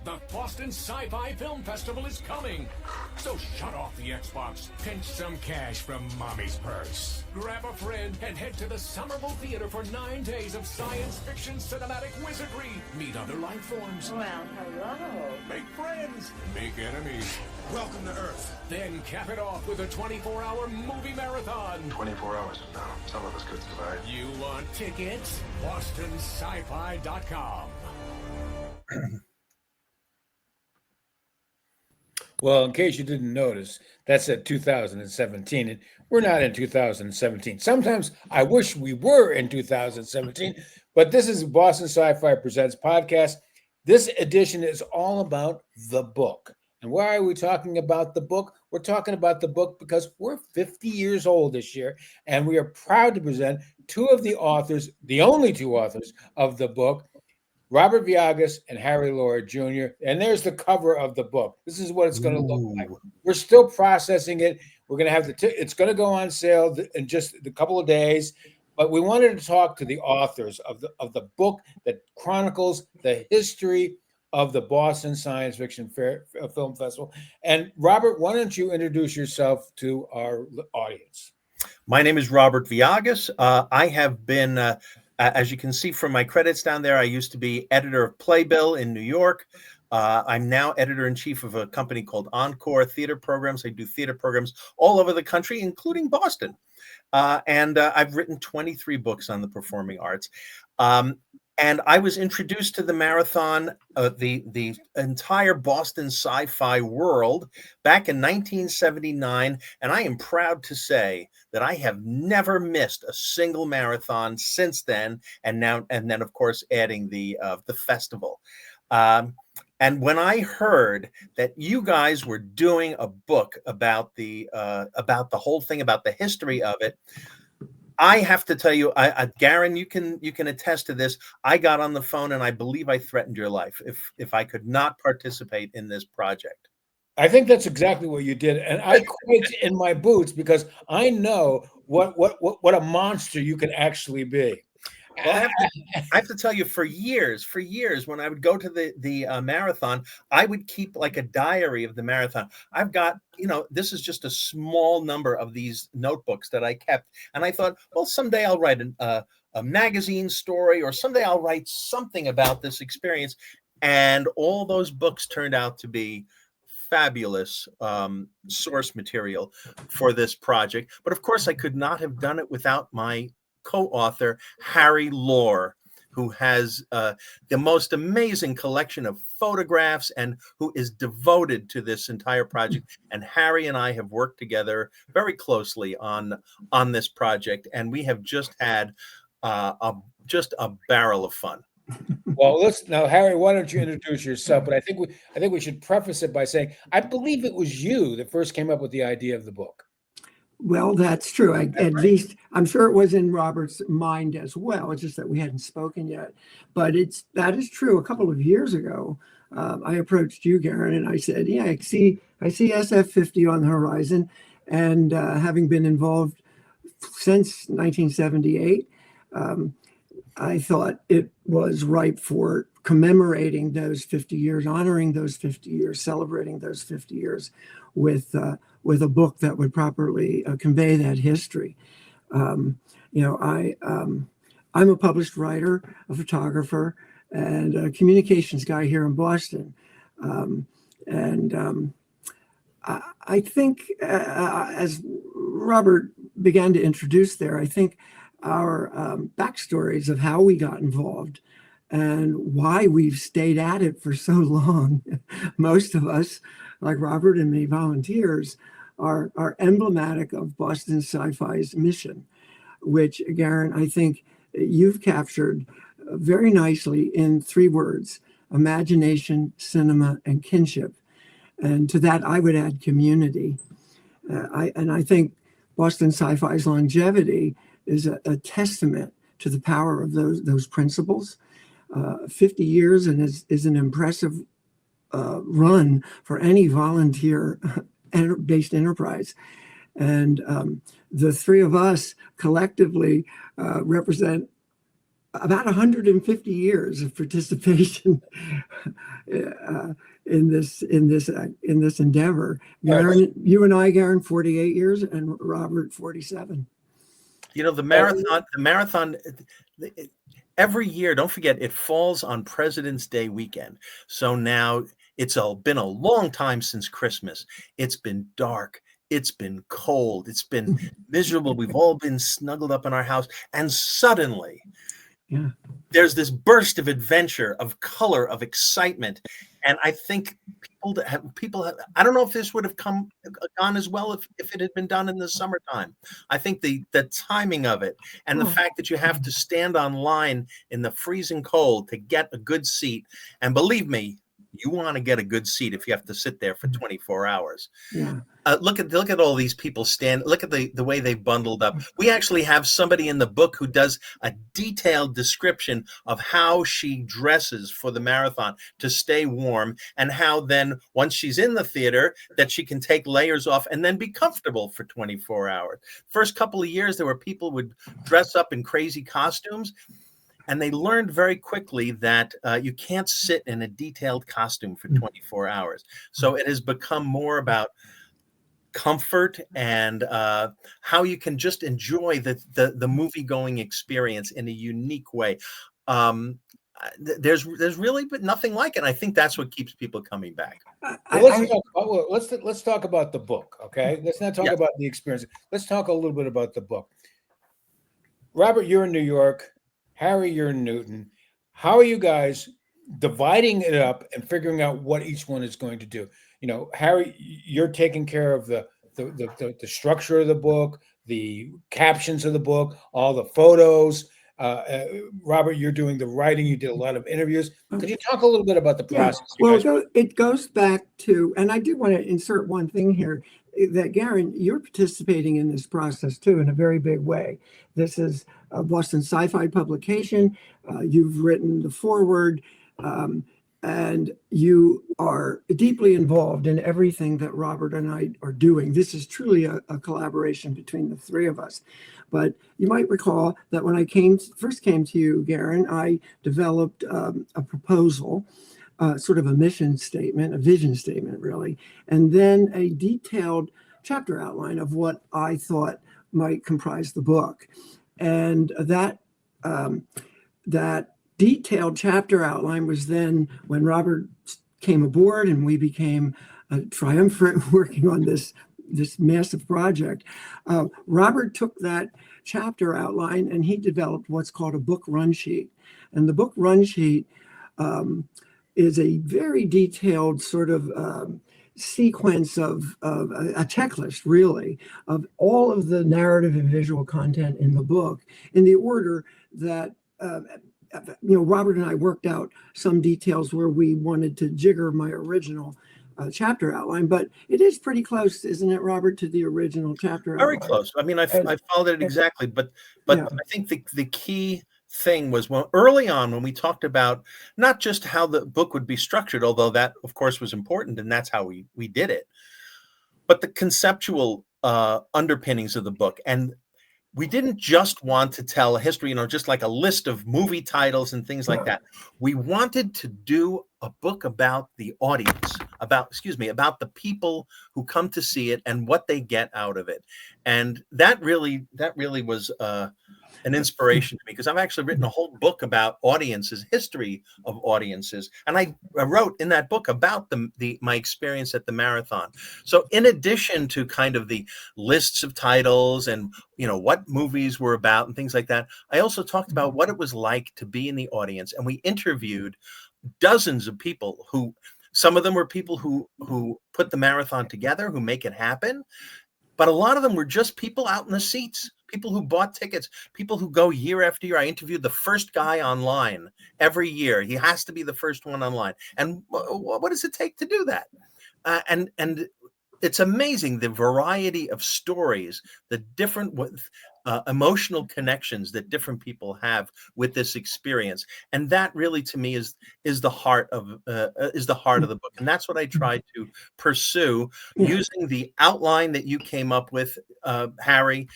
The Boston Sci-Fi Film Festival is coming. So shut off the Xbox, pinch some cash from mommy's purse, grab a friend, and head to the Somerville Theater for 9 days of science fiction cinematic wizardry. Meet other life forms. Well, hello. Make friends. Make enemies. Welcome to Earth. Then cap it off with a 24-hour movie marathon. 24 hours from now, some of us could survive. You want tickets? BostonSciFi.com. Well, in case you didn't notice, that said 2017, and we're not in 2017. Sometimes I wish we were in 2017, but this is Boston Sci-Fi Presents podcast. This edition is all about the book. And why are we talking about the book? We're talking about the book because we're 50 years old this year, and we are proud to present two of the authors, the only two authors of the book, Robert Viagas and Harry Lohr Jr. And there's the cover of the book. This is what it's going to look like. We're still processing it. We're going to have it's going to go on sale in just a couple of days. But we wanted to talk to the authors of the book that chronicles the history of the Boston Science Fiction Film Festival. And Robert, why don't you introduce yourself to our audience? My name is Robert Viagas. I have been as you can see from my credits down there, I used to be editor of Playbill in New York. I'm now editor-in-chief of a company called Encore Theater Programs. I do theater programs all over the country, including Boston. And I've written 23 books on the performing arts. And I was introduced to the marathon, the entire Boston sci-fi world back in 1979. And I am proud to say that I have never missed a single marathon since then. And then, of course, adding the festival. And when I heard that you guys were doing a book about the whole thing, about the history of it, I have to tell you, Garen, you can attest to this. I got on the phone and I believe I threatened your life if I could not participate in this project. I think that's exactly what you did, and I quaked in my boots because I know what a monster you can actually be. Well, I have to tell you, for years, when I would go to the marathon, I would keep like a diary of the marathon. I've got, this is just a small number of these notebooks that I kept. And I thought, well, someday I'll write a magazine story, or someday I'll write something about this experience. And all those books turned out to be fabulous source material for this project. But of course, I could not have done it without my co-author, Harry Lohr, who has the most amazing collection of photographs and who is devoted to this entire project. And Harry and I have worked together very closely on this project, and we have just had just a barrel of fun. Well, now, Harry, why don't you introduce yourself? But I think we should preface it by saying I believe it was you that first came up with the idea of the book. Well, that's true. At least I'm sure it was in Robert's mind as well. It's just that we hadn't spoken yet. But that is true. A couple of years ago, I approached you, Garen, and I said, "Yeah, I see SF50 on the horizon, and having been involved since 1978, I thought it was ripe for commemorating those 50 years, honoring those 50 years, celebrating those 50 years with a book that would properly convey that history." I'm a published writer, a photographer, and a communications guy here in Boston. I think, as Robert began to introduce there, I think our backstories of how we got involved and why we've stayed at it for so long, most of us, like Robert and me, volunteers, are emblematic of Boston Sci-Fi's mission, which, Garen, I think you've captured very nicely in 3 words: imagination, cinema, and kinship. And to that, I would add community. I think Boston Sci-Fi's longevity is a testament to the power of those principles. 50 years and is an impressive run for any volunteer-based enterprise. And the 3 of us collectively represent about 150 years of participation in this endeavor. Garen, you and I, Garen, 48 years, and Robert, 47. The marathon, every year, don't forget, it falls on President's Day weekend. So now it's been a long time since Christmas. It's been dark. It's been cold. It's been miserable. We've all been snuggled up in our house. And suddenly, there's this burst of adventure, of color, of excitement. And I think I don't know if this would have gone as well if it had been done in the summertime. I think the timing of it and the fact that you have to stand on line in the freezing cold to get a good seat. And believe me, you want to get a good seat if you have to sit there for 24 hours. Yeah. Look at all these people stand. Look at the way they bundled up. We actually have somebody in the book who does a detailed description of how she dresses for the marathon to stay warm, and how then once she's in the theater that she can take layers off and then be comfortable for 24 hours. First couple of years, there were people who would dress up in crazy costumes. And they learned very quickly that you can't sit in a detailed costume for 24 hours. So it has become more about comfort and how you can just enjoy the movie-going experience in a unique way. There's really nothing like it. I think that's what keeps people coming back. Let's talk about the book, okay? Let's not talk about the experience. Let's talk a little bit about the book. Robert, you're in New York. Harry, you're in Newton. How are you guys dividing it up and figuring out what each one is going to do? Harry, you're taking care of the structure of the book, the captions of the book, all the photos. Robert, you're doing the writing. You did a lot of interviews. Could you talk a little bit about the process? Well, it goes back to, and I do want to insert one thing here, that Garen, you're participating in this process too in a very big way. This is a Boston SciFi publication. You've written the foreword, and you are deeply involved in everything that Robert and I are doing. This is truly a collaboration between the three of us. But you might recall that when I first came to you, Garen, I developed a proposal, sort of a mission statement, a vision statement, really, and then a detailed chapter outline of what I thought might comprise the book. And that detailed chapter outline was then, when Robert came aboard and we became triumphant working on this massive project, Robert took that chapter outline and he developed what's called a book run sheet. And the book run sheet is a very detailed sort of sequence of a checklist, really, of all of the narrative and visual content in the book in the order that Robert and I worked out some details where we wanted to jigger my original chapter outline, but it is pretty close, isn't it, Robert, to the original chapter Very outline? close. I mean, I followed it exactly, but I think the key thing was, well, early on when we talked about not just how the book would be structured, although that of course was important and that's how we did it, but the conceptual underpinnings of the book. And we didn't just want to tell a history, just like a list of movie titles and things like that. We wanted to do a book about the audience, about the people who come to see it and what they get out of it. And that really was an inspiration to me, because I've actually written a whole book about audiences, history of audiences, and I wrote in that book about my experience at the marathon. So in addition to kind of the lists of titles and what movies were about and things like that, I also talked about what it was like to be in the audience, and we interviewed dozens of people who, some of them were people who put the marathon together, who make it happen, but a lot of them were just people out in the seats, people who bought tickets, people who go year after year. I interviewed the first guy online every year. He has to be the first one online. And what does it take to do that? And it's amazing the variety of stories, the different emotional connections that different people have with this experience, and that really, to me, is the heart of the book, and that's what I tried to pursue using the outline that you came up with, Harry,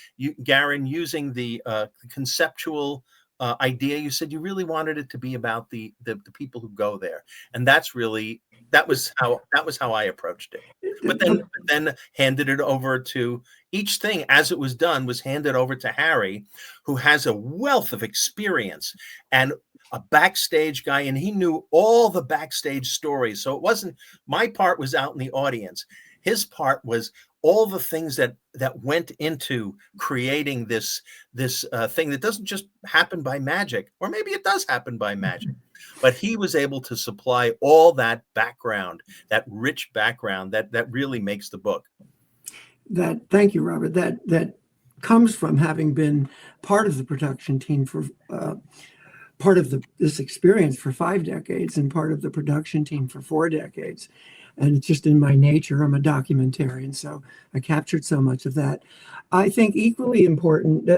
Garen, using the conceptual idea, you said you really wanted it to be about the people who go there, and that was how I approached it. But then handed it over to each thing as it was done was handed over to Harry, who has a wealth of experience and a backstage guy, and he knew all the backstage stories. So it wasn't my part was out in the audience. His part was all the things that went into creating this thing that doesn't just happen by magic, or maybe it does happen by magic, but he was able to supply all that background, that rich background that really makes the book. Thank you, Robert. That comes from having been part of the production team for part of this experience for 5 decades and part of the production team for 4 decades. And it's just in my nature. I'm a documentarian, so I captured so much of that. I think equally important,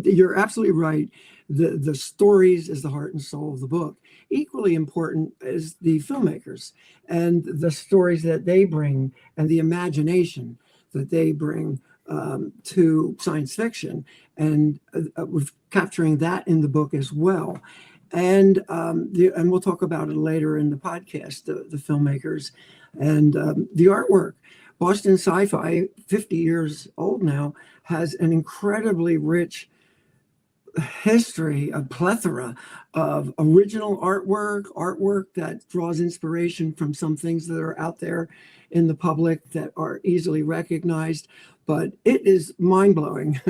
you're absolutely right, the stories is the heart and soul of the book. Equally important is the filmmakers and the stories that they bring and the imagination that they bring to science fiction. And we're capturing that in the book as well. And we'll talk about it later in the podcast, the filmmakers and the artwork. Boston Sci-Fi, 50 years old now, has an incredibly rich history, a plethora of original artwork that draws inspiration from some things that are out there in the public that are easily recognized. But it is mind-blowing,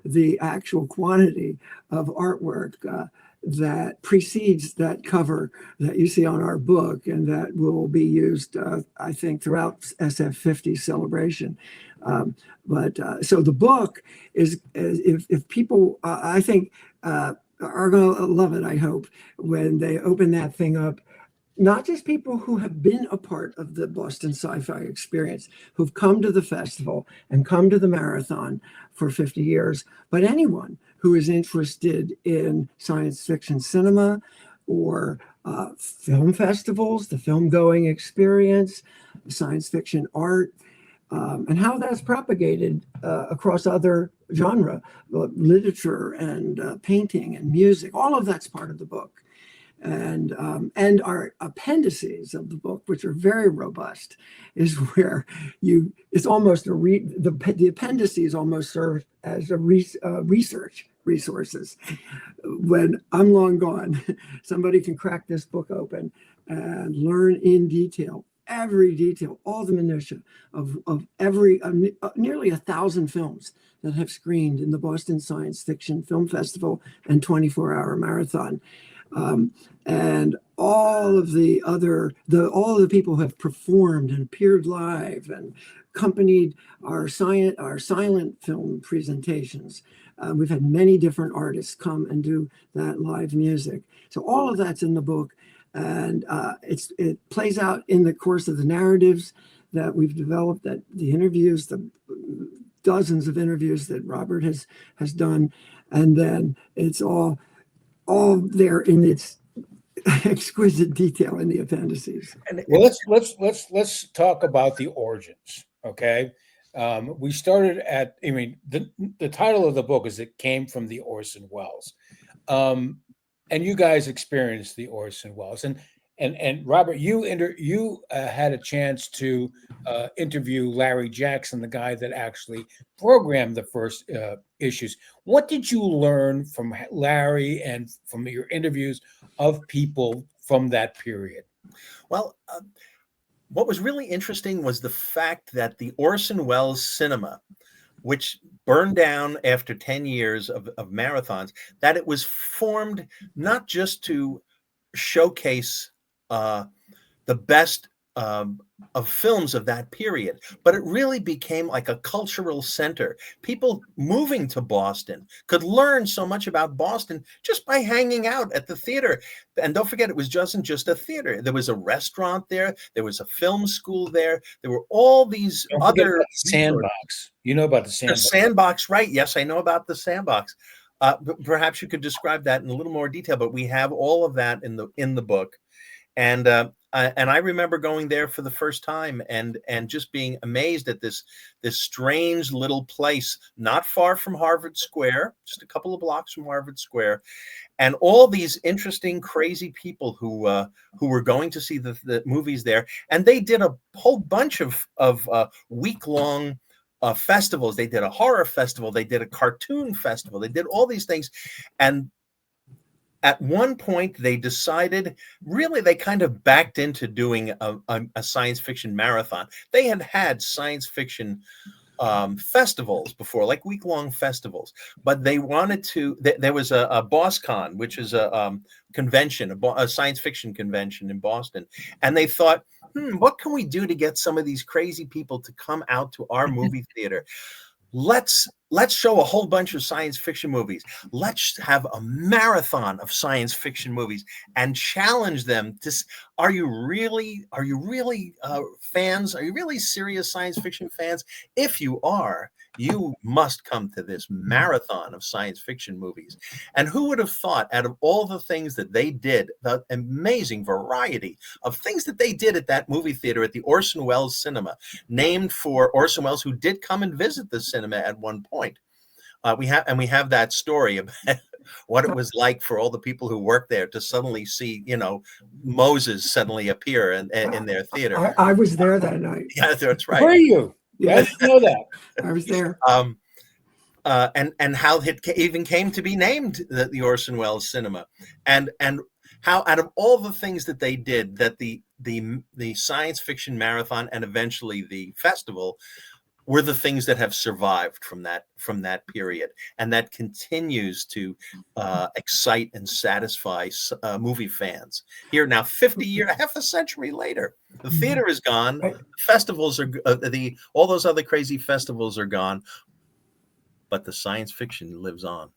the actual quantity of artwork that precedes that cover that you see on our book, and that will be used, I think, throughout SF50 celebration. So the book is, if people, I think, are going to love it, I hope, when they open that thing up. Not just people who have been a part of the Boston Sci-Fi experience, who've come to the festival and come to the marathon for 50 years, but anyone who is interested in science fiction cinema or film festivals, the film-going experience, science fiction art, and how that's propagated across other genre, literature and painting and music. All of that's part of the book. And our appendices of the book, which are very robust, is where it's almost the appendices almost serve as a research resources. When I'm long gone, somebody can crack this book open and learn in detail, every detail, all the minutiae of every nearly 1,000 films that have screened in the Boston Science Fiction Film Festival and 24-hour marathon. And all of the people who have performed and appeared live and accompanied our silent film presentations. We've had many different artists come and do that live music. So all of that's in the book, and it plays out in the course of the narratives that we've developed, that the interviews, the dozens of interviews that Robert has done, and then it's all there in its exquisite detail in the appendices. Well, let's talk about the origins. Okay, we started at. I mean, the title of the book is "It Came from the Orson Welles," and you guys experienced the Orson Welles, and Robert, you had a chance to interview Larry Jackson, the guy that actually programmed the first issues. What did you learn from Larry and from your interviews of people from that period? Well, what was really interesting was the fact that the Orson Welles cinema, which burned down after 10 years of marathons, that it was formed not just to showcase the best of films of that period, but it really became like a cultural center. People moving to Boston could learn so much about Boston just by hanging out at the theater. And don't forget, it wasn't just a theater. There was a restaurant there. There was a film school there. There were all these other sandbox. You know about the sandbox. The sandbox, right? Yes, I know about the sandbox. Perhaps you could describe that in a little more detail, but we have all of that in the book. And I remember going there for the first time and just being amazed at this strange little place, not far from Harvard Square, just a couple of blocks from Harvard Square, and all these interesting, crazy people who were going to see the movies there. And they did a whole bunch of week-long festivals. They did a horror festival. They did a cartoon festival. They did all these things, and at one point, they decided, really, they kind of backed into doing a science fiction marathon. They had science fiction festivals before, like week-long festivals, but they wanted to. There was a BosCon, which is a convention, a science fiction convention in Boston, and they thought, what can we do to get some of these crazy people to come out to our movie theater? Let's show a whole bunch of science fiction movies. Let's have a marathon of science fiction movies and challenge them to, are you really fans? Are you really serious science fiction fans? If you are, you must come to this marathon of science fiction movies. And who would have thought, out of all the things that they did, the amazing variety of things that they did at that movie theater at the Orson Welles Cinema, named for Orson Welles, who did come and visit the cinema at one point. We have that story about what it was like for all the people who worked there to suddenly see, Moses suddenly appear in their theater. I was there that night. Yeah, that's right. Were you? Yeah. I didn't know that. I was there. And how it even came to be named the Orson Welles Cinema, and how, out of all the things that they did, that the science fiction marathon and eventually the festival were the things that have survived from that period, and that continues to excite and satisfy movie fans here now. 50 years, half a century later, the theater is gone. Festivals are all those other crazy festivals are gone, but the science fiction lives on.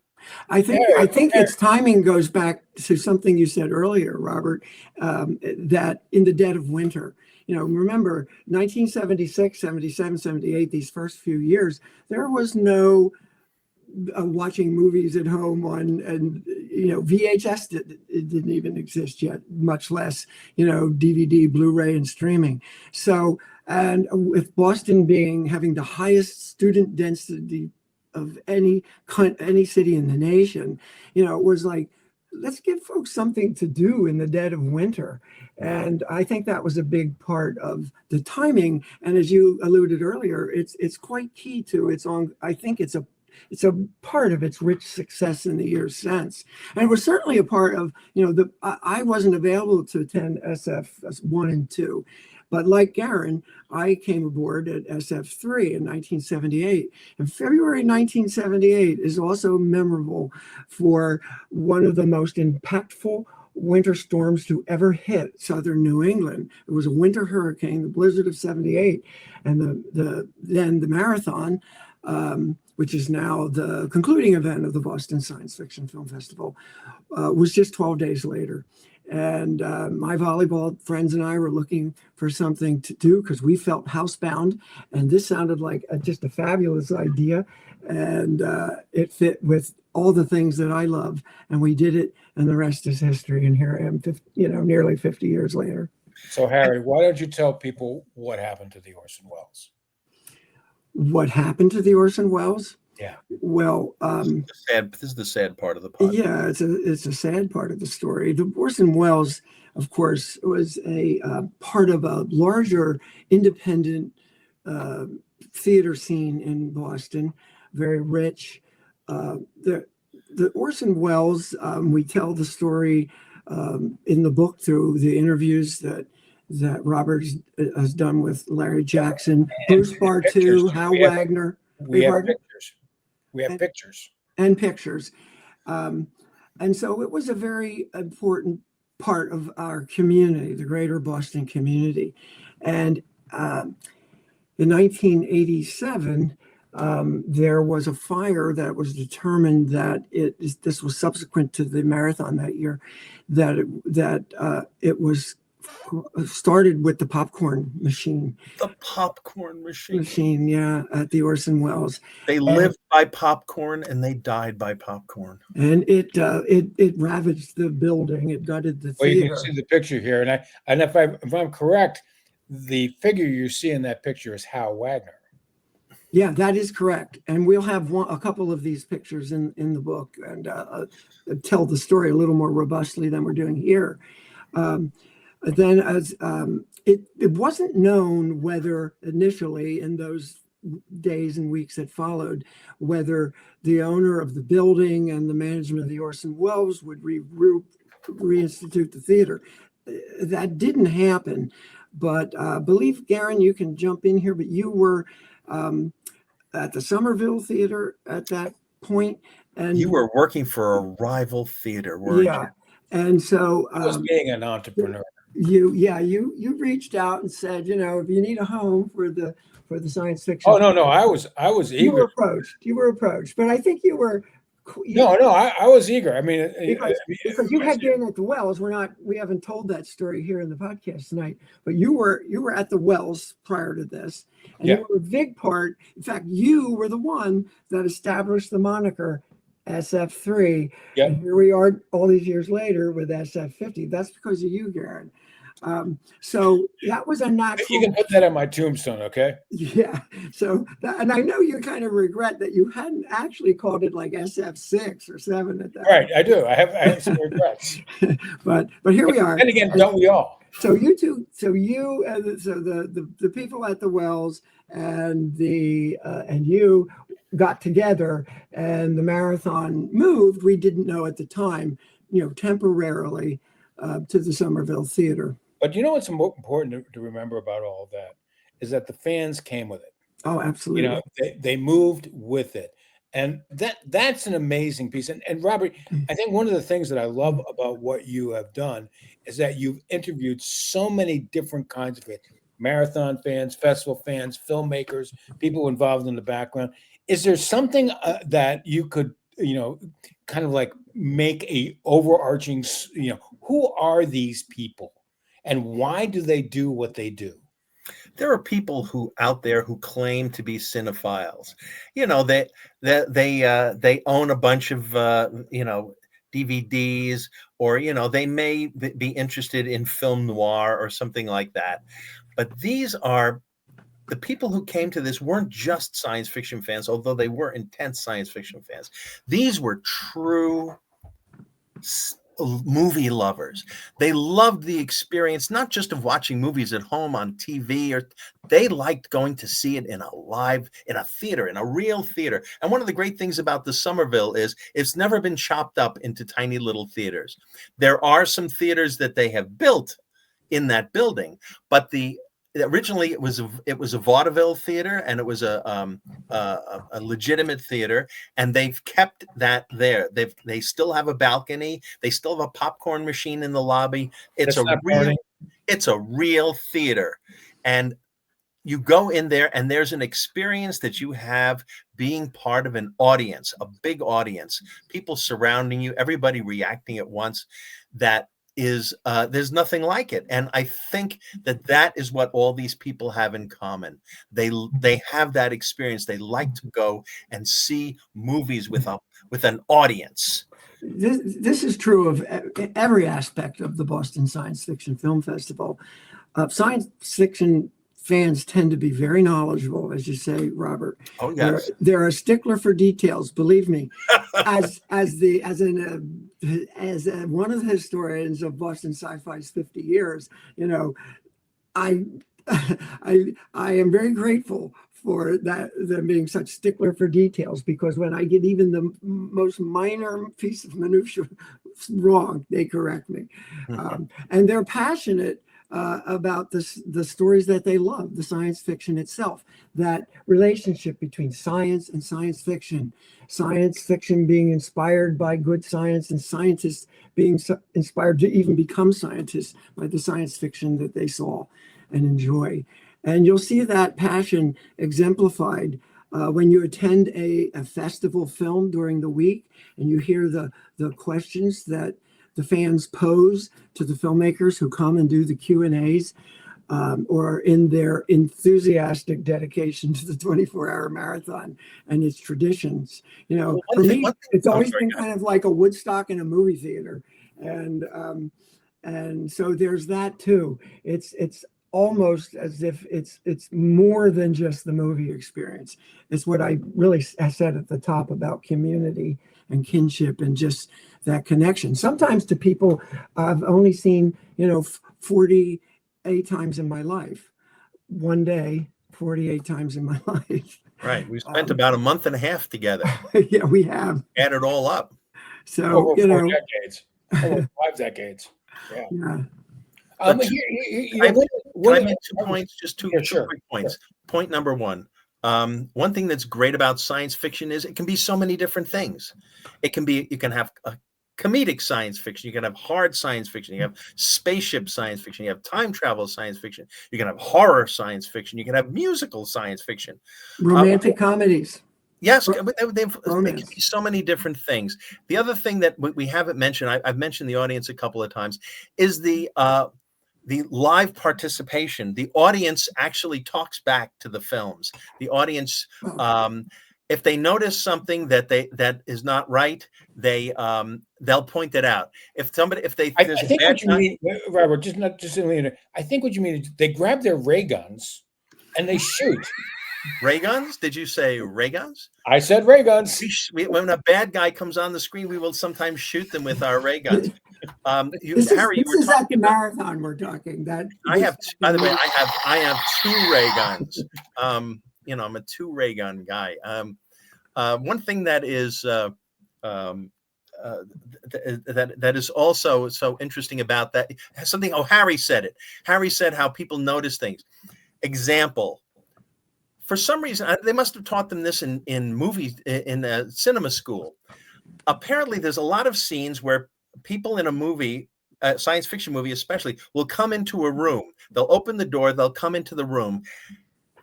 I think its timing goes back to something you said earlier, Robert, that in the dead of winter. Remember 1976, 77, 78, these first few years, there was no watching movies at home and VHS it didn't even exist yet, much less, DVD, Blu-ray, and streaming. So, and with Boston having the highest student density of any city in the nation, it was like, let's give folks something to do in the dead of winter. And I think that was a big part of the timing. And as you alluded earlier, it's quite key to its own. I think it's a part of its rich success in the years since. And it was certainly a part of, I wasn't available to attend SF 1 and 2. But like Garen, I came aboard at SF3 in 1978. And February 1978 is also memorable for one of the most impactful winter storms to ever hit southern New England. It was a winter hurricane, the blizzard of 78, and then the marathon, which is now the concluding event of the Boston Science Fiction Film Festival, was just 12 days later. And my volleyball friends and I were looking for something to do because we felt housebound, and this sounded like just a fabulous idea, and it fit with all the things that I love, and we did it, and the rest is history. And here I am, nearly 50 years later. So, Harry, why don't you tell people what happened to the Orson Welles? What happened to the Orson Welles? Yeah. Well, this is the sad part of the podcast. Yeah, it's a sad part of the story. The Orson Welles, of course, was a part of a larger independent theater scene in Boston, very rich. The Orson Welles, we tell the story in the book through the interviews that Robert has done with Larry Jackson, Bruce Bartu, Hal Wagner. We have pictures. We have pictures. And pictures. And so it was a very important part of our community, the greater Boston community. And in 1987, there was a fire that was determined that this was subsequent to the marathon that year, that it was started with the popcorn machine. The popcorn machine. Yeah, at the Orson Welles. They lived by popcorn and they died by popcorn. And it ravaged the building. It gutted the Well, theater. you can see the picture here, and if I'm correct, the figure you see in that picture is Hal Wagner. Yeah, that is correct. And we'll have a couple of these pictures in the book and tell the story a little more robustly than we're doing here. Then as it wasn't known whether initially in those days and weeks that followed, whether the owner of the building and the management of the Orson Welles would reinstitute the theater. That didn't happen. But I believe, Garen, you can jump in here, but you were at the Somerville Theater at that point. And you were working for a rival theater, weren't you? And so I was being an entrepreneur. You reached out and said, if you need a home for the science fiction. Oh no, I was eager. You were approached, but I think you were. I was eager. I mean, because you had been at the Wells. We haven't told that story here in the podcast tonight, but you were at the Wells prior to this, and you were a big part. In fact, you were the one that established the moniker SF3. Yeah. And here we are all these years later with SF50. That's because of you, Garen. So that was a natural. You can put that on my tombstone, okay? Yeah. So, and I know you kind of regret that you hadn't actually called it like SF6 or 7 at that. Right, I do. I have some regrets. but here we are. And again, don't we all? So you two, so the people at the Wells and you got together, and the marathon moved. We didn't know at the time, temporarily to the Somerville Theater. But you know what's important to remember about all of that is that the fans came with it. Oh, absolutely. They moved with it. And that's an amazing piece. And Robert, I think one of the things that I love about what you have done is that you've interviewed so many different kinds of it. Marathon fans, festival fans, filmmakers, people involved in the background. Is there something that you could, kind of like make a overarching, who are these people and why do they do what they do? There are people who out there who claim to be cinephiles. They own a bunch of DVDs, or they may be interested in film noir or something like that. But these are the people who came to this weren't just science fiction fans, although they were intense science fiction fans. These were true movie lovers. They loved the experience, not just of watching movies at home on TV, or they liked going to see it in a theater, in a real theater. And one of the great things about the Somerville is it's never been chopped up into tiny little theaters. There are some theaters that they have built in that building, but originally it was a vaudeville theater, and it was a legitimate theater, and they've kept that there. They still have a balcony. They still have a popcorn machine in the lobby. It's a real theater, and you go in there, and there's an experience that you have being part of an audience, a big audience, people surrounding you, everybody reacting at once. That is there's nothing like it. And I think that is what all these people have in common. They have that experience. They like to go and see movies with an audience. This is true of every aspect of the Boston Science Fiction Film Festival. Science fiction fans tend to be very knowledgeable, as you say, Robert. Oh yes, they're a stickler for details. Believe me, as one of the historians of Boston Sci-Fi's 50 years, I am very grateful for them being such stickler for details, because when I get even the most minor piece of minutia wrong, they correct me, and they're passionate about the stories that they love, the science fiction itself, that relationship between science and science fiction being inspired by good science, and scientists being inspired to even become scientists by the science fiction that they saw and enjoy. And you'll see that passion exemplified when you attend a festival film during the week, and you hear the questions that the fans pose to the filmmakers who come and do the Q&As, or in their enthusiastic dedication to the 24-hour marathon and its traditions. For me, it's always been kind of like a Woodstock in a movie theater. And so there's that too. It's almost as if it's more than just the movie experience. It's what I really said at the top about community and kinship and just that connection. Sometimes to people I've only seen, 48 times in my life. One day, 48 times in my life. Right. We spent about a month and a half together. Yeah, we have. Add it all up. So, over 4 decades, over 5 decades. Yeah. Yeah. Can I make 2 points? Just two quick points. Sure. Point number one. One thing that's great about science fiction is it can be so many different things. You can have a comedic science fiction. You can have hard science fiction. You have spaceship science fiction. You have time travel science fiction. You can have horror science fiction. You can have musical science fiction. Romantic comedies. Yes, they can be so many different things. The other thing that we haven't mentioned, I've mentioned the audience a couple of times, is the live participation. The audience actually talks back to the films. The audience, if they notice something that is not right, they'll point it out. I think what you mean, Robert, I think what you mean is they grab their ray guns and they shoot. Ray guns? Did you say ray guns? I said ray guns. When a bad guy comes on the screen, we will sometimes shoot them with our ray guns. This is at the marathon we're talking. By the way, I have 2 ray guns. I'm a 2 ray gun guy. One thing that is that is also so interesting about that, Harry said it. Harry said how people notice things. Example. For some reason, they must have taught them this in movies, in cinema school. Apparently, there's a lot of scenes where people in a movie, a science fiction movie especially, will come into a room. They'll open the door, they'll come into the room,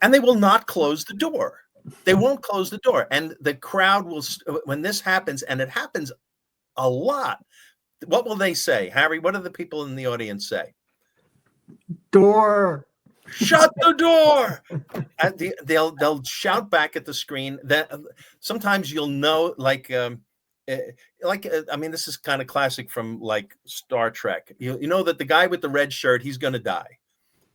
and they will not close the door. They won't close the door. And the crowd will, when this happens, and it happens a lot, what will they say? Harry, what do the people in the audience say? Door. Shut the door. They'll shout back at the screen. That sometimes you'll know, I mean, this is kind of classic from like Star Trek. You know that the guy with the red shirt, he's going to die.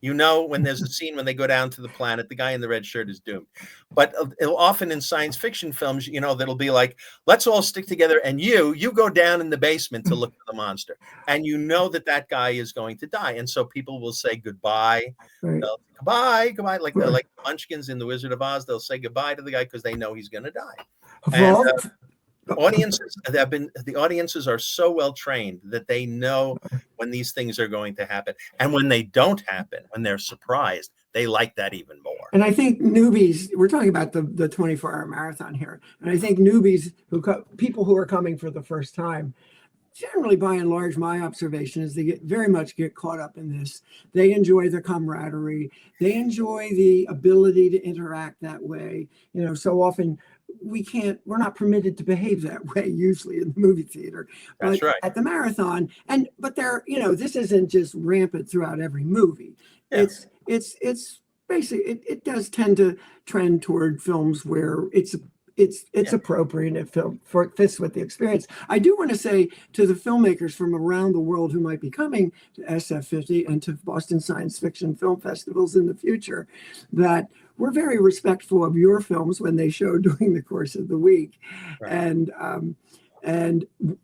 When there's a scene when they go down to the planet, the guy in the red shirt is doomed. But often in science fiction films, that'll be like, let's all stick together and you go down in the basement to look for the monster. And that guy is going to die. And so people will say goodbye. Right. Goodbye. Like the Munchkins in The Wizard of Oz, they'll say goodbye to the guy because they know he's going to die. And, the audiences are so well trained that they know when these things are going to happen, and when they don't happen, when they're surprised, they like that even more. And I think newbies, we're talking about the 24-hour marathon here, and I think newbies people who are coming for the first time, generally, by and large, my observation is they very much get caught up in this. They enjoy the camaraderie. They enjoy the ability to interact that way. So often we're not permitted to behave that way usually in the movie theater. That's right. At the marathon, but this isn't just rampant throughout every movie. Yeah. It's basically, it does tend to trend toward films where it's appropriate and it fits with the experience. I do want to say to the filmmakers from around the world who might be coming to SF50 and to Boston Science Fiction Film Festivals in the future that we're very respectful of your films when they show during the course of the week. Right.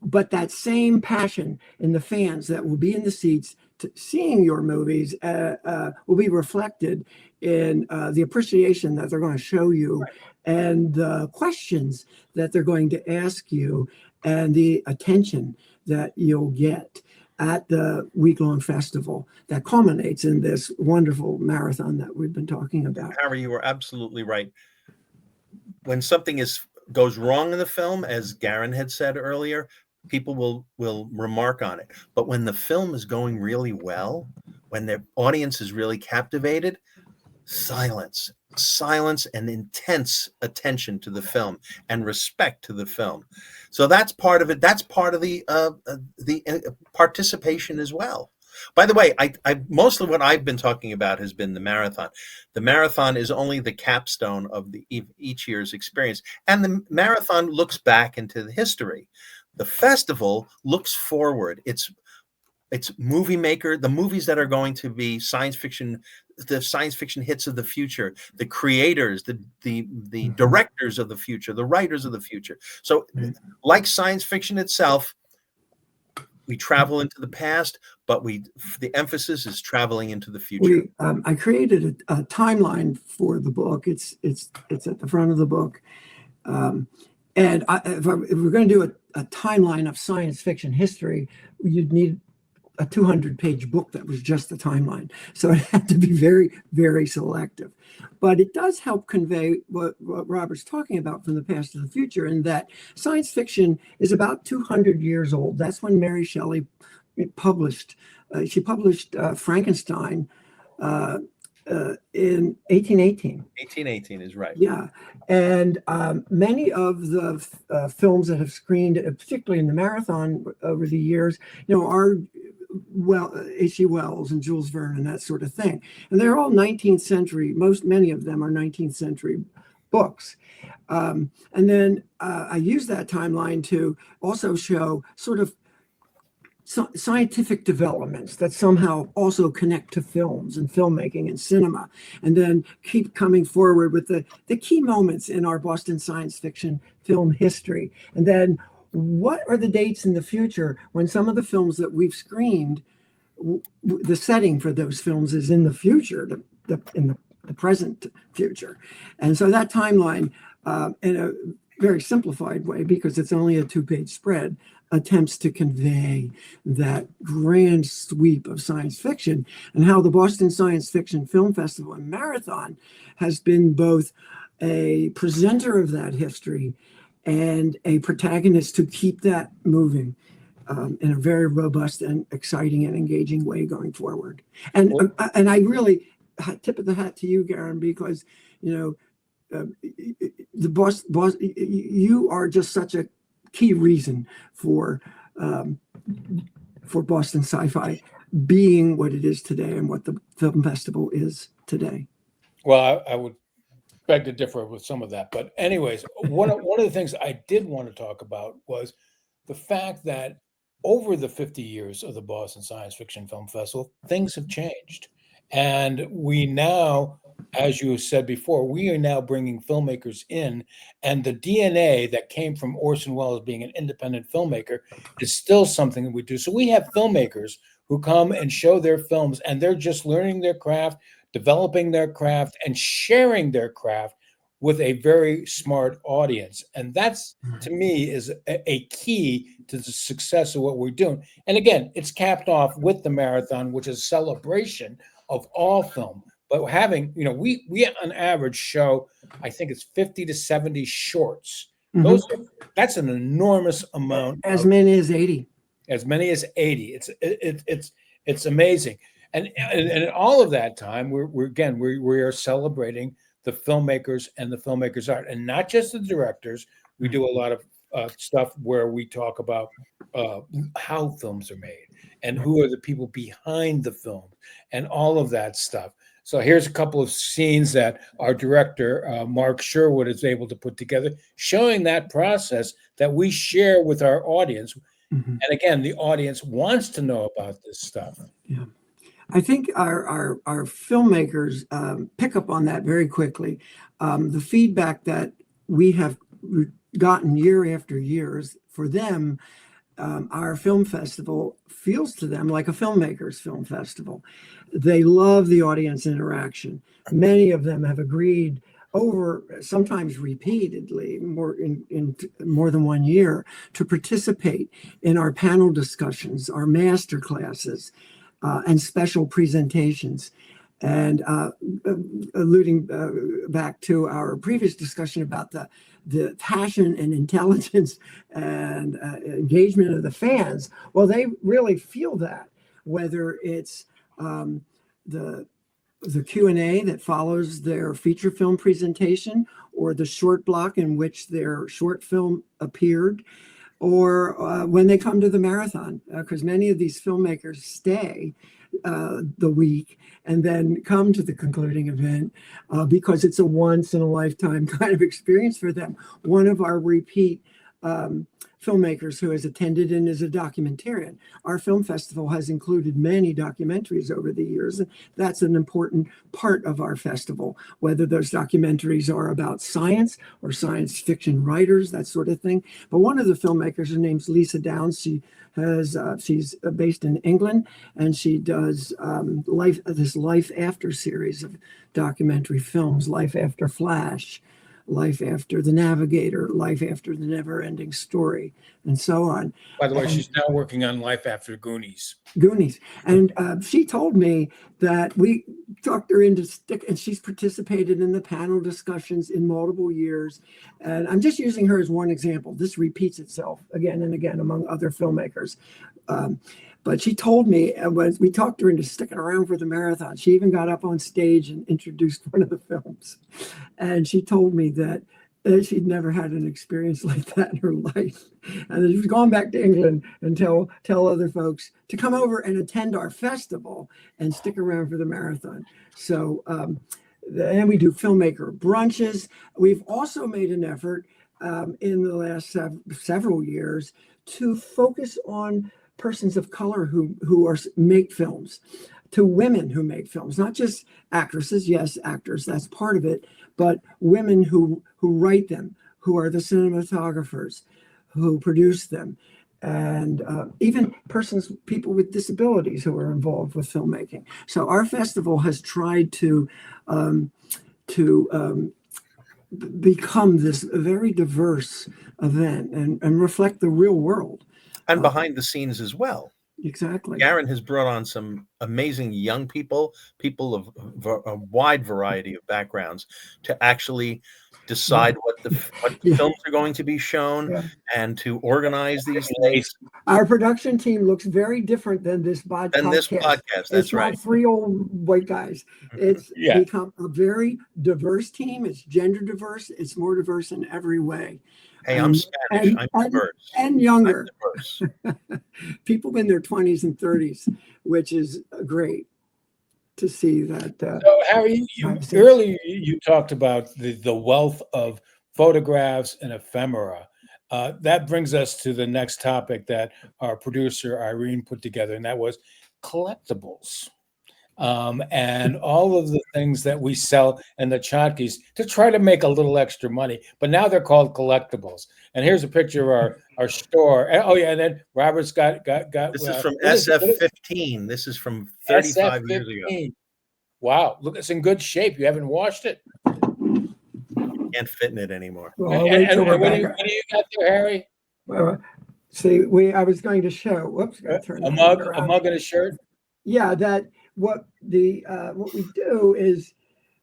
But that same passion in the fans that will be in the seats seeing your movies will be reflected in the appreciation that they're going to show you, right, and the questions that they're going to ask you, and the attention that you'll get at the week-long festival that culminates in this wonderful marathon that we've been talking about. Harry, you are absolutely right. When something goes wrong in the film, as Garen had said earlier, people will remark on it. But when the film is going really well, when the audience is really captivated, silence, and intense attention to the film and respect to the film. So that's part of it. That's part of the participation as well. By the way, I mostly what I've been talking about has been the marathon. The marathon is only the capstone of each year's experience, and the marathon looks back into the history. The festival looks forward. It's movie maker, the movies that are going to be science fiction, the science fiction hits of the future, the creators, the directors of the future, the writers of the future. So, like science fiction itself, we travel into the past, but the emphasis is traveling into the future. I created a timeline for the book. It's at the front of the book. And if we're going to do a timeline of science fiction history, you'd need a 200-page book that was just the timeline. So it had to be very, very selective. But it does help convey what Robert's talking about from the past to the future, in that science fiction is about 200 years old. That's when Mary Shelley published. She published Frankenstein in 1818. 1818 is right. Yeah. And many of the films that have screened, particularly in the marathon over the years, are H.G. Wells and Jules Verne and that sort of thing. And they're all 19th century. Many of them are 19th century books. And then I use that timeline to also show sort of scientific developments that somehow also connect to films and filmmaking and cinema, and then keep coming forward with the key moments in our Boston science fiction film history. And then what are the dates in the future when some of the films that we've screened, the setting for those films is in the future, in the present future. And so that timeline, in a very simplified way, because it's only a 2-page spread, attempts to convey that grand sweep of science fiction, and how the Boston Science Fiction Film Festival and Marathon has been both a presenter of that history and a protagonist to keep that moving in a very robust and exciting and engaging way going forward. And I really tip of the hat to you, Garen, because the boss, you are just such a key reason for Boston Sci-Fi being what it is today and what the film festival is today. Well, I would beg to differ with some of that, but anyways, one of the things I did want to talk about was the fact that over the 50 years of the Boston Science Fiction Film Festival, things have changed, and we now, as you said before, we are now bringing filmmakers in, and the DNA that came from Orson Welles being an independent filmmaker is still something that we do. So we have filmmakers who come and show their films, and they're just learning their craft, developing their craft, and sharing their craft with a very smart audience. And that's, to me, is a key to the success of what we're doing. And again, it's capped off with the marathon, which is a celebration of all film. But having, we on average show, I think it's 50 to 70 shorts. That's an enormous amount. As many as 80. As many as 80. It's amazing. And all of that time, we are celebrating the filmmakers and the filmmakers' art, and not just the directors. We do a lot of stuff where we talk about how films are made and who are the people behind the film and all of that stuff. So here's a couple of scenes that our director, Mark Sherwood, is able to put together, showing that process that we share with our audience. And again, the audience wants to know about this stuff. Yeah. I think our filmmakers pick up on that very quickly. The feedback that we have gotten year after years, for them, our film festival feels to them like a filmmaker's film festival. They love the audience interaction. Many of them have agreed over, sometimes repeatedly, in more than 1 year, to participate in our panel discussions, our master classes, and special presentations. And alluding back to our previous discussion about the passion and intelligence and engagement of the fans, well, they really feel that, whether it's the the Q&A that follows their feature film presentation, or the short block in which their short film appeared, or when they come to the marathon, because many of these filmmakers stay the week and then come to the concluding event because it's a once in a lifetime kind of experience for them. One of our repeat filmmakers who has attended and is a documentarian. Our film festival has included many documentaries over the years, and that's an important part of our festival, whether those documentaries are about science or science fiction writers, that sort of thing. But one of the filmmakers, her name's Lisa Downs. She's based in England, and she does this Life After series of documentary films, Life After Flash, Life After the Navigator, Life After the Never-Ending Story, and so on. By the way, she's now working on Life After Goonies. And she told me that we talked her into and she's participated in the panel discussions in multiple years. And I'm just using her as one example. This repeats itself again and again among other filmmakers. But she told me, when we talked her into sticking around for the marathon, she even got up on stage and introduced one of the films. And she told me that she'd never had an experience like that in her life. And then she's gone back to England and tell other folks to come over and attend our festival and stick around for the marathon. So, and we do filmmaker brunches. We've also made an effort in the last several years to focus on persons of color who make films, to women who make films, not just actresses, yes, actors, that's part of it, but women who write them, who are the cinematographers, who produce them, and even people with disabilities who are involved with filmmaking. So our festival has tried to become this very diverse event and reflect the real world. And behind the scenes as well. Exactly. Garen has brought on some amazing young people of a wide variety of backgrounds, to actually decide what the films are going to be shown and to organize these things. Our production team looks very different than this podcast. That's it's right. Not 3 old white guys. It's become a very diverse team. It's gender diverse. It's more diverse in every way. Hey, I'm Spanish. I'm diverse. And younger. People in their 20s and 30s, which is great to see that. So, Harry, earlier you talked about the wealth of photographs and ephemera. That brings us to the next topic that our producer Irene put together, and that was collectibles. And all of the things that we sell in the tchotchkes to try to make a little extra money, but now they're called collectibles. And here's a picture of our store. And, and then Robert's got. This is from SF-15. This is from 35 years ago. Wow, look, it's in good shape. You haven't washed it. You can't fit in it anymore. Well, what do you got there, Harry? Well, see, I was going to show. Whoops, a mug and a shirt. Yeah, what we do is,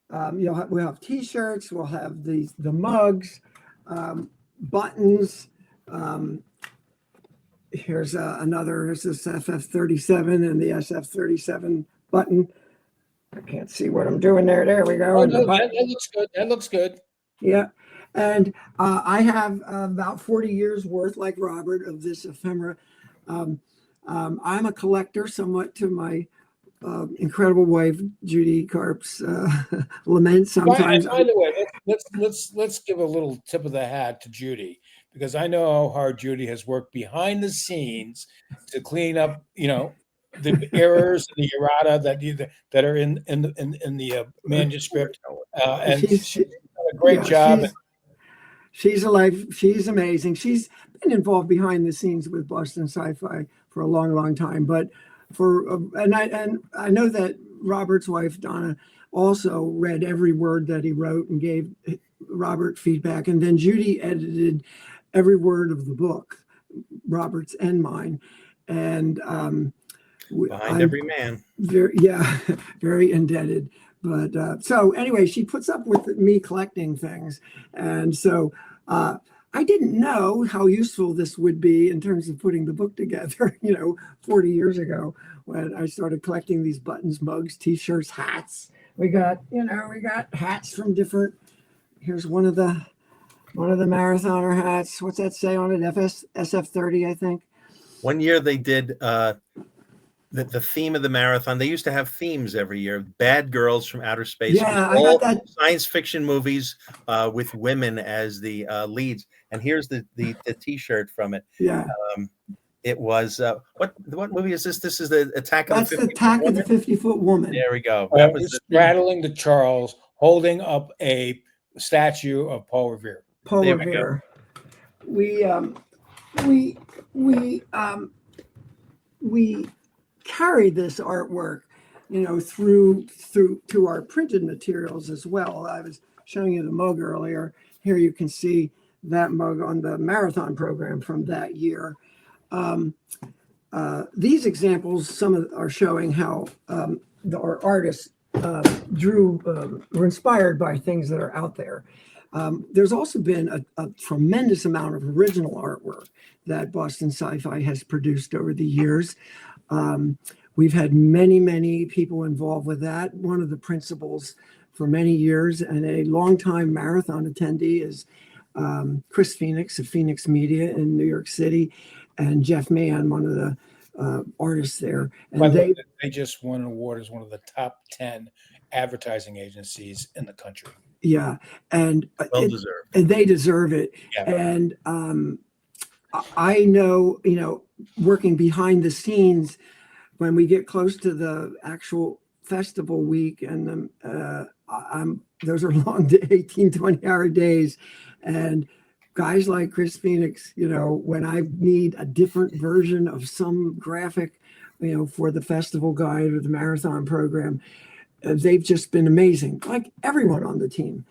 we'll have T-shirts, we'll have the mugs, buttons. Here's this FF37 and the SF37 button. I can't see what I'm doing there. There we go. Oh, no, that looks good. That looks good. Yeah. And I have about 40 years worth, like Robert, of this ephemera. I'm a collector, somewhat to my incredible wife Judy Karp's lament. Sometimes. By the way, let's give a little tip of the hat to Judy, because I know how hard Judy has worked behind the scenes to clean up, the errors, the errata that are in the manuscript, and she's done a great job. She's amazing. She's been involved behind the scenes with Boston SciFi for a long, long time. But I know that Robert's wife Donna also read every word that he wrote and gave Robert feedback. And then Judy edited every word of the book, Robert's and mine. And behind every man. Very indebted. But so anyway, she puts up with me collecting things. And so I didn't know how useful this would be in terms of putting the book together, 40 years ago, when I started collecting these buttons, mugs, T-shirts, hats, We got hats from different. Here's one of the marathoner hats. What's that say on it? SF30, I think. One year they did the theme of the marathon. They used to have themes every year. Bad Girls from Outer Space. Yeah, I all got that. Science fiction movies with women as the leads. And here's the T-shirt from it. Yeah. It was what movie is this? This is the Attack of the 50 Attack of the 50-Foot Woman. There we go. That was straddling the Charles, holding up a statue of Paul Revere. Paul Revere. We carried this artwork, through to our printed materials as well. I was showing you the mug earlier. Here you can see that mug on the marathon program from that year. These examples, are showing how our artists were inspired by things that are out there. There's also been a tremendous amount of original artwork that Boston Sci-Fi has produced over the years. We've had many people involved with that. One of the principals for many years and a longtime marathon attendee is Chris Phoenix of Phoenix Media in New York City, and Jeff Mann, one of the artists there. And they just won an award as one of the top 10 advertising agencies in the country. Yeah, and well deserved. And they deserve it. Yeah. And I know, working behind the scenes, when we get close to the actual festival week, and those are long 18, 20-hour days, and guys like Chris Phoenix, when I need a different version of some graphic, for the festival guide or the marathon program, they've just been amazing, like everyone on the team.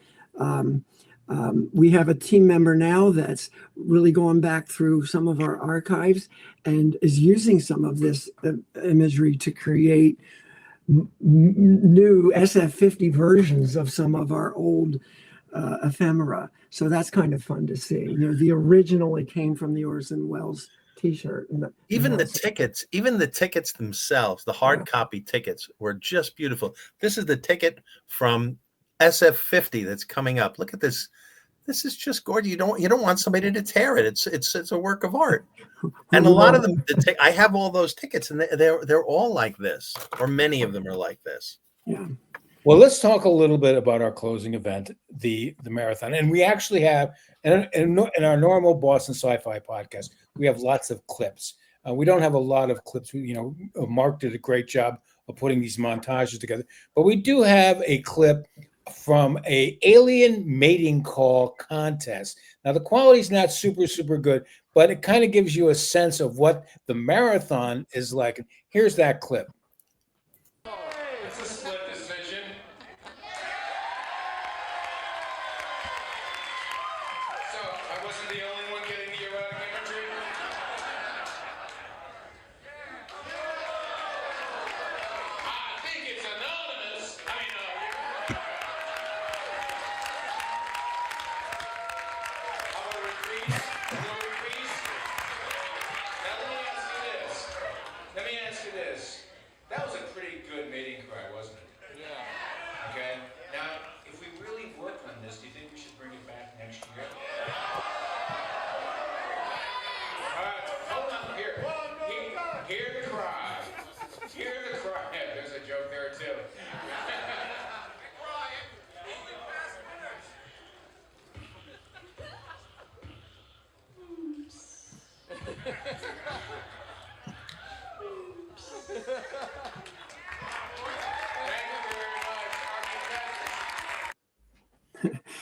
We have a team member now that's really gone back through some of our archives and is using some of this imagery to create new SF50 versions of some of our old ephemera. So that's kind of fun to see. The original, it came from the Orson Welles T-shirt. Even the tickets themselves, the hard copy tickets, were just beautiful. This is the ticket from SF50 that's coming up. Look at this. This is just gorgeous. You don't want somebody to tear it. It's a work of art. And a lot of them, I have all those tickets, and they're all like this, or many of them are like this. Yeah. Well, let's talk a little bit about our closing event, the marathon. And we actually have, in our normal Boston Sci-Fi podcast, we have lots of clips. We don't have a lot of clips. Mark did a great job of putting these montages together. But we do have a clip from a alien mating call contest. Now, the quality is not super good, but it kind of gives you a sense of what the marathon is like. Here's that clip. It's a split decision. So, I wasn't the only one getting the erotic imagery? I think it's anonymous. Let me ask you this. That was a pretty good mating cry, wasn't it? Yeah. Okay. Now, if we really work on this, do you think we should bring it back next year? All right, hold on. Hear the cry. Hear the cry. There's a joke there too.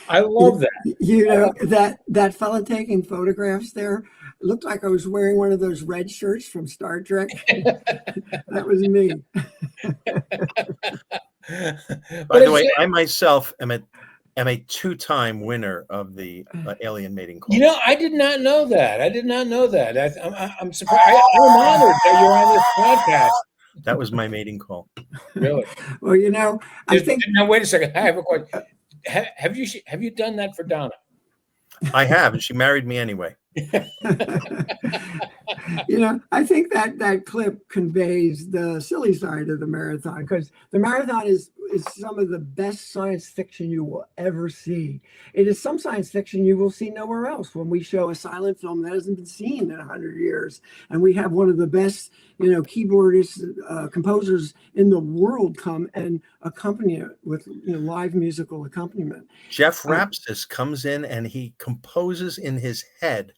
I love that. That fella taking photographs there looked like I was wearing one of those red shirts from Star Trek. That was me. By the way, I myself am a two-time winner of the alien mating call. I did not know that. I'm surprised. I'm honored that you're on this podcast. That was my mating call. Really? Well, I think. Now, wait a second. I have a question. Have you done that for Donna? I have, and she married me anyway. I think that clip conveys the silly side of the marathon, because the marathon is some of the best science fiction you will ever see. It is some science fiction you will see nowhere else. When we show a silent film that hasn't been seen in 100 years, and we have one of the best, keyboardists, composers in the world come and accompany it with live musical accompaniment. Jeff Rapsis comes in and he composes in his head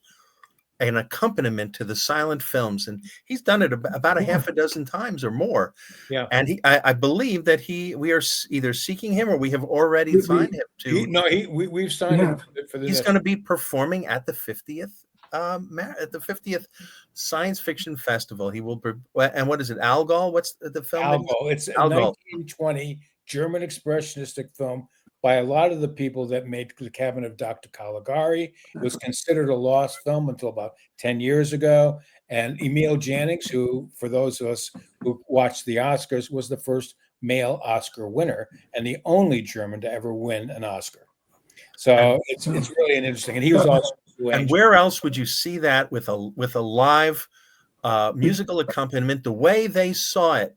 an accompaniment to the silent films, and he's done it about a half a dozen times or more. Yeah, and I believe that we are either seeking him or we have already signed him to. We've signed him for the. He's going to be performing at the 50th. At the 50th Science Fiction Festival. He will, and what is it? Algol? What's the film? Algol. It's a 1920 German expressionistic film by a lot of the people that made The Cabinet of Dr. Caligari. It was considered a lost film until about 10 years ago. And Emil Jannings, who, for those of us who watched the Oscars, was the first male Oscar winner and the only German to ever win an Oscar. So it's really an interesting. And he was also. And where else would you see that with a live musical accompaniment the way they saw it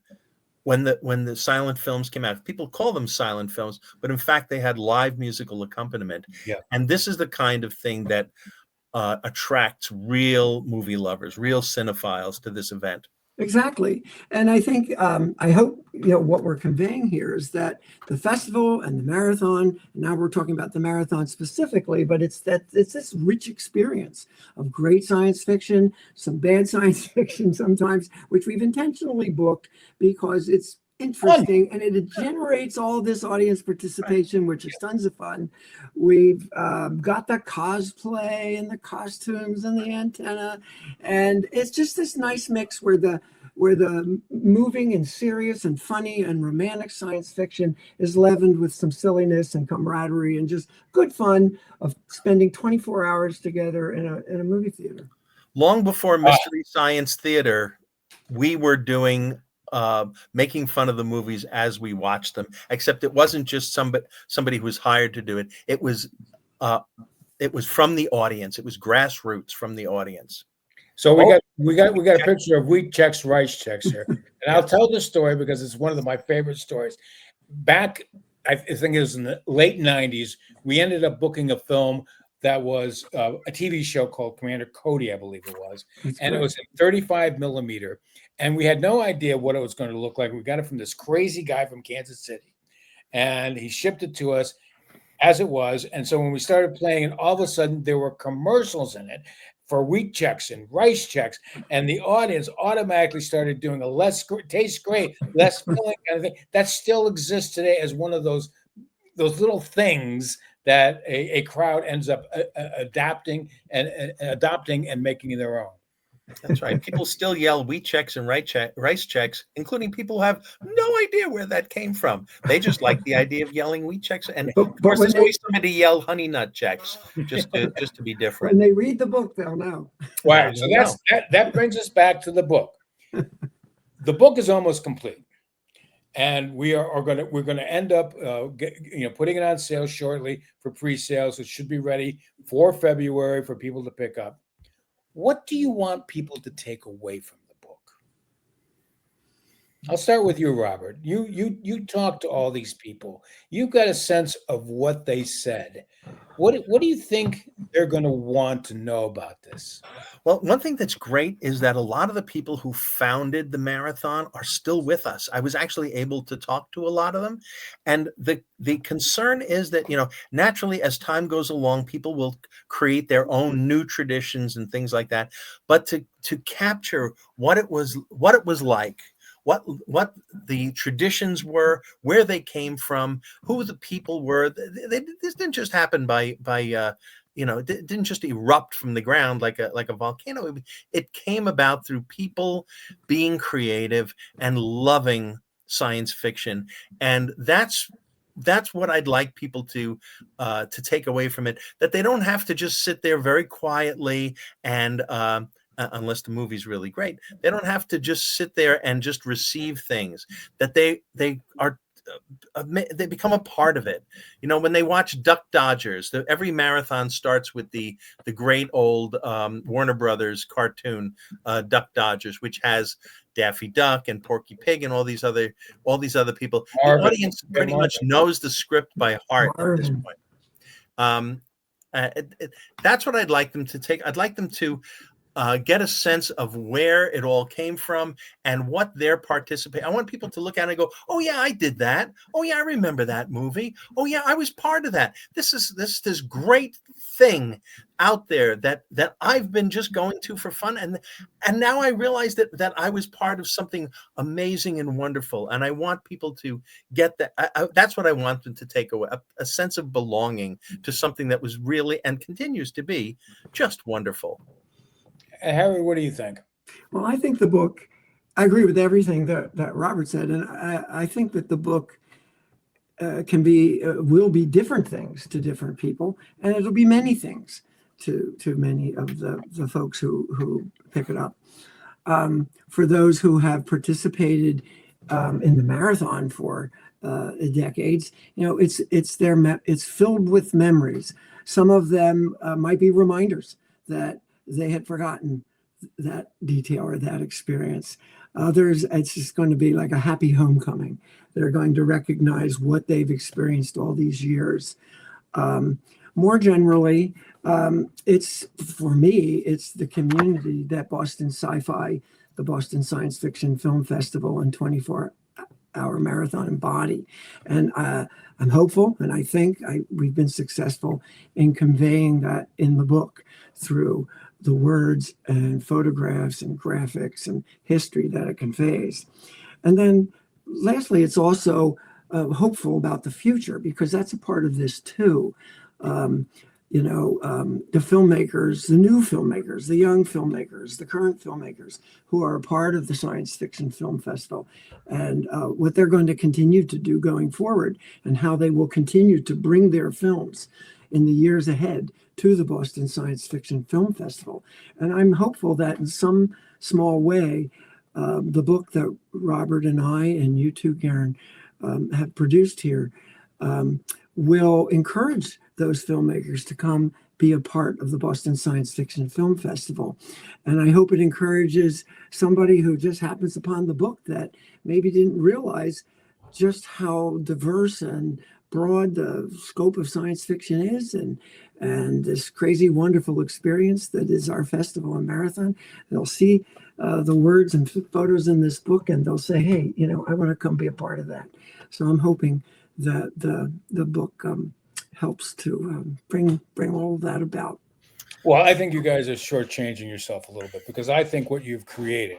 when the silent films came out? People call them silent films, but in fact they had live musical accompaniment. Yeah. And this is the kind of thing that attracts real movie lovers, real cinephiles to this event. Exactly. And I think, I hope, what we're conveying here is that the festival and the marathon, and now we're talking about the marathon specifically, but it's this rich experience of great science fiction, some bad science fiction sometimes, which we've intentionally booked because it's interesting and it generates all this audience participation, which is tons of fun. We've got the cosplay and the costumes and the antenna, and it's just this nice mix where the moving and serious and funny and romantic science fiction is leavened with some silliness and camaraderie and just good fun of spending 24 hours together in a movie theater. Long before Mystery Science Theater, we were doing making fun of the movies as we watched them, except it wasn't just somebody who was hired to do it. It was from the audience. It was grassroots from the audience. So we got a picture of wheat checks, rice checks here, and I'll tell this story because it's one of my favorite stories. Back, I think it was in the late '90s, we ended up booking a film that was a TV show called Commander Cody, I believe it was, and it was in 35 millimeter. And we had no idea what it was going to look like. We got it from this crazy guy from Kansas City, and he shipped it to us as it was. And so when we started playing it, all of a sudden there were commercials in it for wheat checks and rice checks, and the audience automatically started doing a tastes great, less filling kind of thing. That still exists today as one of those little things that a crowd ends up adapting and adopting and making their own. That's right. People still yell wheat checks and rice checks, including people who have no idea where that came from. They just like the idea of yelling wheat checks. And of course, there's always somebody yell honey nut checks just to be different. When they read the book, they'll know. Right. So that brings us back to the book. The book is almost complete, and we're going to end up putting it on sale shortly for pre-sales. It should be ready for February for people to pick up. What do you want people to take away from the book? I'll start with you, Robert. You talked to all these people. You got a sense of what they said. What do you think they're going to want to know about this? Well, one thing that's great is that a lot of the people who founded the marathon are still with us. I was actually able to talk to a lot of them. And the concern is that, naturally, as time goes along, people will create their own new traditions and things like that. But to capture what it was like, what the traditions were, where they came from, who the people were. This didn't just happen by it didn't just erupt from the ground like a volcano. It came about through people being creative and loving science fiction, and that's what I'd like people to take away from it. That they don't have to just sit there very quietly and unless the movie's really great, they don't have to just sit there and just receive things. That they are they become a part of it. You know, when they watch Duck Dodgers, every marathon starts with the great old Warner Brothers cartoon Duck Dodgers, which has Daffy Duck and Porky Pig and all these other people. The Marvin. audience pretty much knows the script by heart at this point. That's what I'd like them to take. I'd like them to get a sense of where it all came from and what their I want people to look at it and go, "Oh yeah, I did that. Oh yeah, I remember that movie. Oh yeah, I was part of that. This is this great thing out there that I've been just going to for fun, and now I realize that I was part of something amazing and wonderful, and I want people to get that. That's what I want them to take away, a sense of belonging to something that was really and continues to be just wonderful." Harry, what do you think? Well, I think the book, I agree with everything that Robert said. And I think that the book will be different things to different people. And it'll be many things to many of the folks who pick it up. For those who have participated in the marathon for decades, you know, it's filled with memories. Some of them might be reminders that they had forgotten that detail or that experience. Others, it's just going to be like a happy homecoming. They're going to recognize what they've experienced all these years. More generally, for me, it's the community that Boston SciFi, the Boston Science Fiction Film Festival, and 24-hour marathon embody. And I'm hopeful, and I think we've been successful in conveying that in the book through the words and photographs and graphics and history that it conveys. And then lastly, it's also hopeful about the future, because that's a part of this too. The filmmakers, the new filmmakers, the young filmmakers, the current filmmakers who are a part of the Science Fiction Film Festival, and what they're going to continue to do going forward, and how they will continue to bring their films in the years ahead to the Boston Science Fiction Film Festival. And I'm hopeful that in some small way, the book that Robert and I, and you too, Garen, have produced here will encourage those filmmakers to come be a part of the Boston Science Fiction Film Festival. And I hope it encourages somebody who just happens upon the book that maybe didn't realize just how diverse and broad the scope of science fiction is, and this crazy, wonderful experience that is our festival and marathon. They'll see the words and photos in this book, and they'll say, "Hey, I want to come be a part of that." So I'm hoping that the book helps to bring all of that about. Well, I think you guys are shortchanging yourself a little bit, because I think what you've created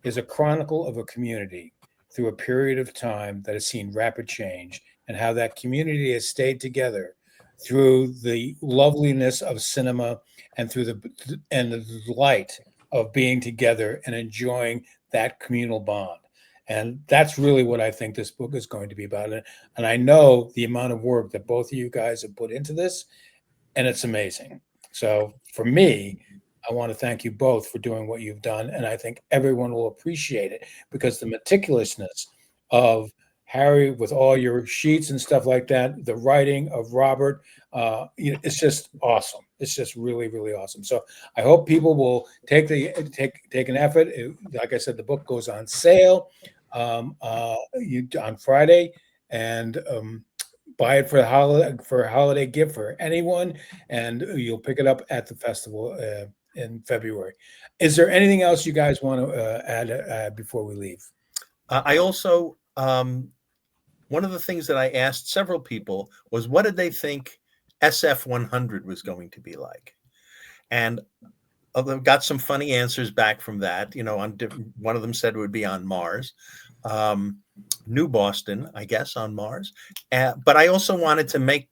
is a chronicle of a community through a period of time that has seen rapid change, and how that community has stayed together through the loveliness of cinema and through the delight of being together and enjoying that communal bond. And that's really what I think this book is going to be about. And I know the amount of work that both of you guys have put into this, and it's amazing. So for me, I want to thank you both for doing what you've done. And I think everyone will appreciate it, because the meticulousness of Harry, with all your sheets and stuff like that, the writing of Robert, it's just awesome. It's just really, really awesome. So I hope people will take an effort. Like I said, the book goes on sale on Friday, and buy it for a holiday gift for anyone, and you'll pick it up at the festival in February. Is there anything else you guys want to add before we leave? I also, one of the things that I asked several people was, what did they think SF 100 was going to be like? And I've got some funny answers back from that. One of them said it would be on Mars, New Boston, I guess, on Mars. But I also wanted to make,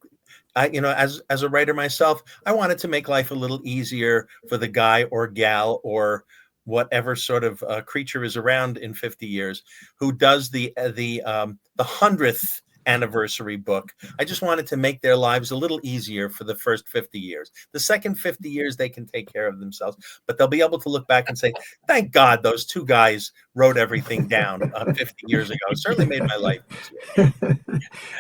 as a writer myself, I wanted to make life a little easier for the guy or gal or whatever sort of creature is around in 50 years who does the 100th anniversary book. I just wanted to make their lives a little easier for the first 50 years. The second 50 years, they can take care of themselves, but they'll be able to look back and say, thank God those two guys wrote everything down 50 years ago. It certainly made my life easier.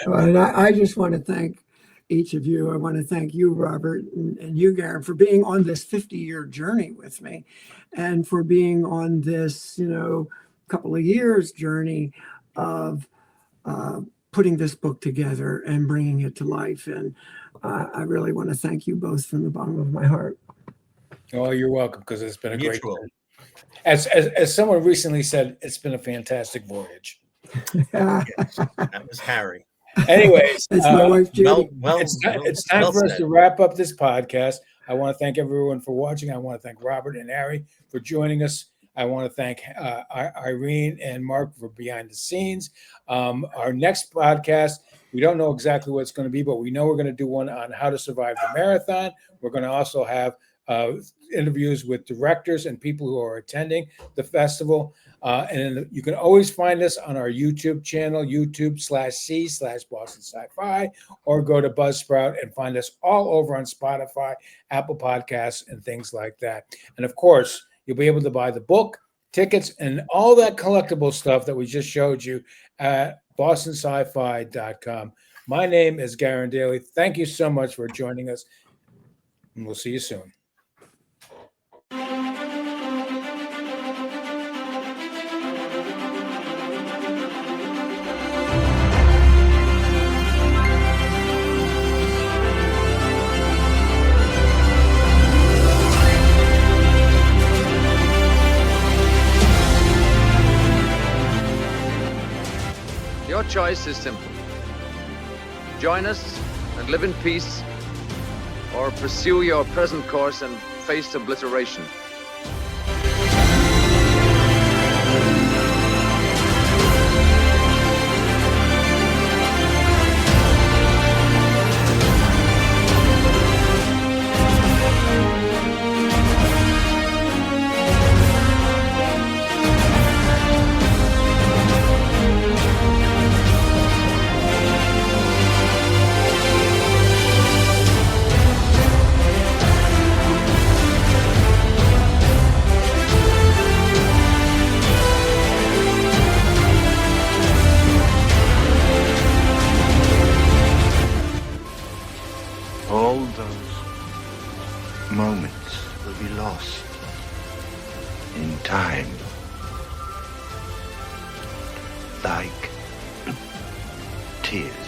Well, and I just want to thank each of you. I want to thank you, Robert, and you, Garen, for being on this 50-year journey with me, and for being on this, couple of years journey of putting this book together and bringing it to life. And I really want to thank you both from the bottom of my heart. Oh, you're welcome, because it's been a great. Mutual. As someone recently said, it's been a fantastic voyage. Yes, that was Harry. Anyways, That's my wife, Judy. It's time for us to wrap up this podcast. I want to thank everyone for watching. I want to thank Robert and Harry for joining us. I want to thank Irene and Mark for behind the scenes. Our next podcast, we don't know exactly what it's going to be, but we know we're going to do one on how to survive the marathon. We're going to also have interviews with directors and people who are attending the festival. And you can always find us on our YouTube channel, YouTube/C/Boston Sci-Fi, or go to Buzzsprout and find us all over on Spotify, Apple Podcasts, and things like that. And of course, you'll be able to buy the book, tickets, and all that collectible stuff that we just showed you at bostonsci-fi.com. My name is Garen Daly. Thank you so much for joining us, and we'll see you soon. Your choice is simple. Join us and live in peace, or pursue your present course and face obliteration. All those moments will be lost in time, like tears.